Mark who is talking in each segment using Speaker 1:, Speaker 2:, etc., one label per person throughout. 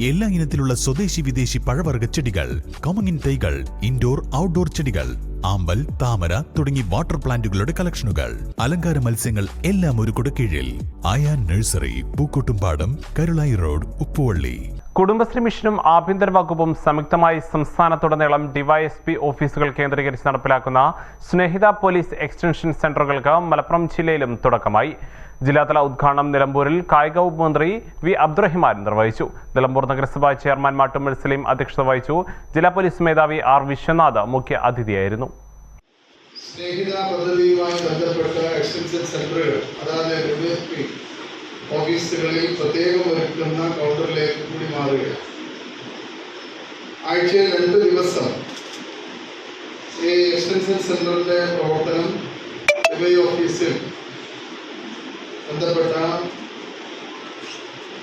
Speaker 1: എല്ലാ ഇനത്തിലുള്ള സ്വദേശി വിദേശി പഴവർഗ്ഗ ചെടികൾ, കൊമങ്ങിൻ തൈകൾ, ഇൻഡോർ ഔട്ട്ഡോർ ചെടികൾ, ആമ്പൽ, താമര തുടങ്ങി വാട്ടർ പ്ലാന്റുകളുടെ കളക്ഷനുകൾ, അലങ്കാര മത്സ്യങ്ങൾ എല്ലാം ഒരു കുടക്കീഴിൽ. ആയാൻ നഴ്സറി, പൂക്കോട്ടുംപാടം, കരുളായി റോഡ്, ഉപ്പുവള്ളി.
Speaker 2: കുടുംബശ്രീ മിഷനും ആഭ്യന്തര വകുപ്പും സംയുക്തമായി സംസ്ഥാനത്തുടനീളം ഡിവൈഎസ്പി ഓഫീസുകൾ കേന്ദ്രീകരിച്ച് നടപ്പിലാക്കുന്ന സ്നേഹിത പോലീസ് എക്സ്റ്റൻഷൻ സെന്ററുകൾക്ക് മലപ്പുറം ജില്ലയിലും തുടക്കമായി. ജില്ലാതല ഉദ്ഘാടനം നിലമ്പൂരിൽ കായിക വകുപ്പ് മന്ത്രി വി അബ്ദുറഹിമാൻ നിർവഹിച്ചു. നിലമ്പൂർ നഗരസഭാ ചെയർമാൻ മാട്ടുമ്മൽ സലീം അധ്യക്ഷത വഹിച്ചു. ജില്ലാ പോലീസ് മേധാവി ആർ വിശ്വനാഥ് മുഖ്യ അതിഥിയായിരുന്നു.
Speaker 3: സ്നേഹിത പദ്ധതിയുമായി ബന്ധപ്പെട്ട എക്സ്റ്റൻഷൻ സെന്ററുകൾ, അതായത് ഡിവൈഎസ്പി ഓഫീസുകളിൽ പ്രത്യേകം ഒരുക്കുന്ന കൗണ്ടറിലേക്ക് കൂടി മാറുകയാണ്. ആഴ്ചയിൽ 2 ദിവസം ഈ എക്സ്റ്റൻഷൻ സെന്ററിന്റെ പ്രവർത്തനം ഡിവൈ ഓഫീസിൽ ബന്ധപ്പെട്ട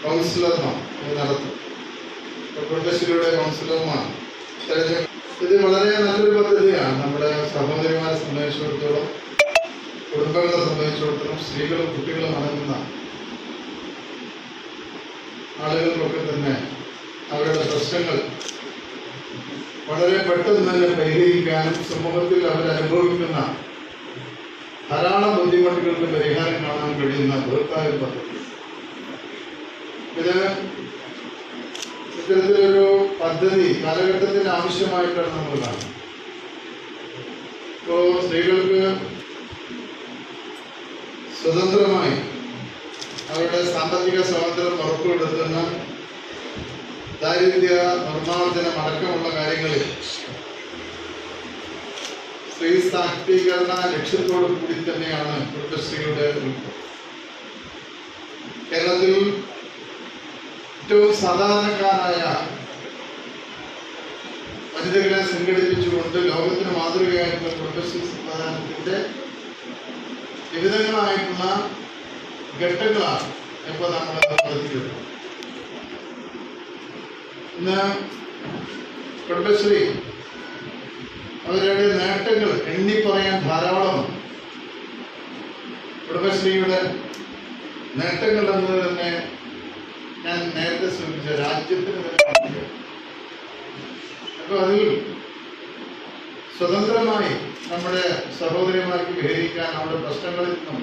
Speaker 3: കൗൺസിലർമാർ നടത്തും. കുടുംബശ്രീയുടെ കൗൺസിലർമാർ ഇത് വളരെ നല്ലൊരു പദ്ധതിയാണ്. നമ്മുടെ സഹോദരിമാരെ സംബന്ധിച്ചിടത്തോളം, കുടുംബങ്ങളെ സംബന്ധിച്ചിടത്തോളം, സ്ത്രീകളും കുട്ടികളും അടങ്ങുന്ന ആളുകൾക്കൊക്കെ തന്നെ അവരുടെ പ്രശ്നങ്ങൾ വളരെ പെട്ടെന്ന് തന്നെ പരിഹരിക്കാനും സമൂഹത്തിൽ അവരനുഭവിക്കുന്ന ധാരാളം ബുദ്ധിമുട്ടുകൾക്ക് പരിഹാരം കാണാൻ കഴിയുന്ന ബൃഹത്തായ പദ്ധതി. ഇത്തരത്തിലൊരു പദ്ധതി കാലഘട്ടത്തിന് ആവശ്യമായിട്ടാണ് നമ്മൾ കാണുന്നത്. ഇപ്പോൾ സ്ത്രീകൾക്ക് സ്വതന്ത്രമായി അവരുടെ സാമ്പത്തിക സ്വാതന്ത്ര്യം ഉറപ്പുവരുത്തുന്ന ദാരിദ്ര്യ നിർമ്മാർജ്ജനം അടക്കമുള്ള കാര്യങ്ങളിൽ സ്ത്രീ ശാക്തീകരണ ലക്ഷ്യത്തോടു കൂടി തന്നെയാണ് കുടുംബശ്രീയുടെ കേരളത്തിൽ ഏറ്റവും സാധാരണക്കാരായ വനിതകളെ സംഘടിപ്പിച്ചുകൊണ്ട് ലോകത്തിന് മാതൃകയായിട്ടുള്ള കുടുംബശ്രീ സംവിധാനത്തിന്റെ വിവിധങ്ങളായിട്ടുള്ള ഘട്ടങ്ങളാണ് ഇപ്പോൾ നമ്മൾ നടത്തിയത്. ഇന്ന് കുടുംബശ്രീ അവരുടെ നേട്ടങ്ങൾ എണ്ണി പറയാൻ ധാരാളം. കുടുംബശ്രീയുടെ നേട്ടങ്ങൾ എന്നത് തന്നെ ഞാൻ നേരത്തെ സൂചിപ്പിച്ച രാജ്യത്തിന് തന്നെ. അപ്പോൾ അതിൽ സ്വതന്ത്രമായി നമ്മുടെ സഹോദരിമാർക്ക് പരിഹരിക്കാൻ, അവരുടെ പ്രശ്നങ്ങളിൽ നിന്നും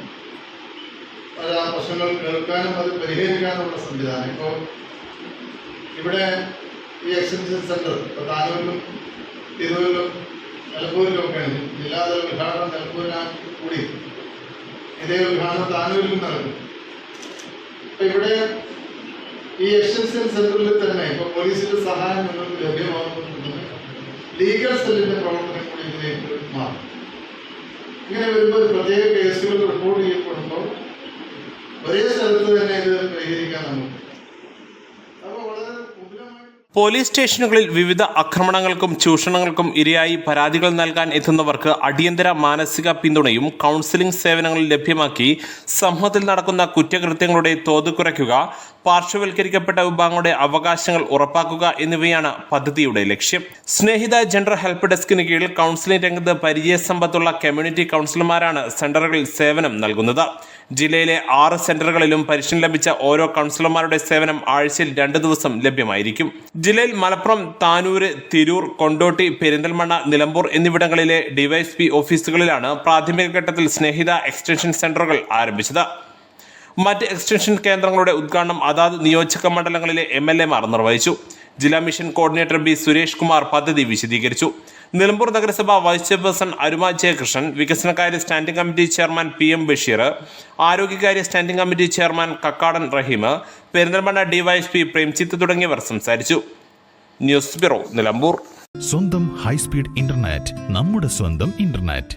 Speaker 3: ആ പ്രശ്നങ്ങൾ കേൾക്കാനും അത് പരിഹരിക്കാനുള്ള സംവിധാനം. ഇപ്പോൾ ഇവിടെ ഈ എക്സ്റ്റൻഷൻ സെന്റർ ഇപ്പോൾ താനൂരിലും തിരൂരിലും നിലമ്പൂരിലും ഒക്കെയാണ്. ജില്ലാതല ഉദ്ഘാടനം നിലമ്പൂരിനാക്കി കൂടി ഇതേ ഉദ്ഘാടനം താനൂരിലും നടക്കും. അപ്പം ഇവിടെ ഈ എക്സ്റ്റൻഷൻ സെന്ററിൽ തന്നെ ഇപ്പോൾ പോലീസിന്റെ സഹായം നിങ്ങൾക്ക് ലഭ്യമാകുന്നുണ്ടെന്ന് ലീഗൽ സെല്ലിന്റെ പ്രവർത്തനം കൂടി ഇതിലേക്ക് മാറും. ഇങ്ങനെ വരുമ്പോൾ പ്രത്യേക കേസുകൾ റിപ്പോർട്ട് ചെയ്യപ്പെടുമ്പോൾ ഒരേ സ്ഥലത്ത് തന്നെ ഇത് പരിഹരിക്കാൻ നമുക്ക്.
Speaker 2: പോലീസ് സ്റ്റേഷനുകളിൽ വിവിധ ആക്രമണങ്ങൾക്കും ചൂഷണങ്ങൾക്കും ഇരയായി പരാതികൾ നൽകാൻ എത്തുന്നവർക്ക് അടിയന്തര മാനസിക പിന്തുണയും കൗൺസിലിംഗ് സേവനങ്ങൾ ലഭ്യമാക്കി സമൂഹത്തിൽ നടക്കുന്ന കുറ്റകൃത്യങ്ങളുടെ തോത് കുറയ്ക്കുക, പാർശ്വവൽക്കരിക്കപ്പെട്ട വിഭാഗങ്ങളുടെ അവകാശങ്ങൾ ഉറപ്പാക്കുക എന്നിവയാണ് പദ്ധതിയുടെ ലക്ഷ്യം. സ്നേഹിത ജെൻഡർ ഹെൽപ്പ് ഡെസ്കിന് കീഴിൽ കൗൺസിലിംഗ് രംഗത്ത് പരിചയസമ്പത്തുള്ള കമ്മ്യൂണിറ്റി കൗൺസിലർമാരാണ് സെന്ററുകളിൽ സേവനം നൽകുന്നത്. ജില്ലയിലെ 6 സെന്ററുകളിലും പരിശീലനം ലഭിച്ച ഓരോ കൗൺസിലർമാരുടെ സേവനം ആഴ്ചയിൽ 2 ദിവസം ലഭ്യമായിരിക്കും. ജില്ലയിൽ മലപ്പുറം, താനൂര്, തിരൂർ, കൊണ്ടോട്ടി, പെരിന്തൽമണ്ണ, നിലമ്പൂർ എന്നിവിടങ്ങളിലെ ഡിവൈഎസ്പി ഓഫീസുകളിലാണ് പ്രാഥമിക ഘട്ടത്തിൽ സ്നേഹിത എക്സ്റ്റൻഷൻ സെന്ററുകൾ ആരംഭിച്ചത്. മറ്റ് എക്സ്റ്റൻഷൻ കേന്ദ്രങ്ങളുടെ ഉദ്ഘാടനം അതാത് നിയോജക മണ്ഡലങ്ങളിലെ MLAമാർ നിർവഹിച്ചു. ജില്ലാ mission coordinator B Suresh Kumar പദ്ധതി വിശദീകരിച്ചു. നിലമ്പൂർ നഗരസഭ വൈസ് ചെയർപേഴ്സൺ അരുമ ജയകൃഷ്ണൻ, വികസനകാര്യ standing committee chairman PM Basheer, ആരോഗ്യകാര്യ standing committee chairman Kakkadan Raheem, Perinthalmanna DYSP Premjith തുടങ്ങിയവർ സംസാരിച്ചു. News bureau, Nilambur.
Speaker 1: സ്വന്തം ഹൈസ്പീഡ് ഇന്റർനെറ്റ്, നമ്മുടെ സ്വന്തം ഇന്റർനെറ്റ്.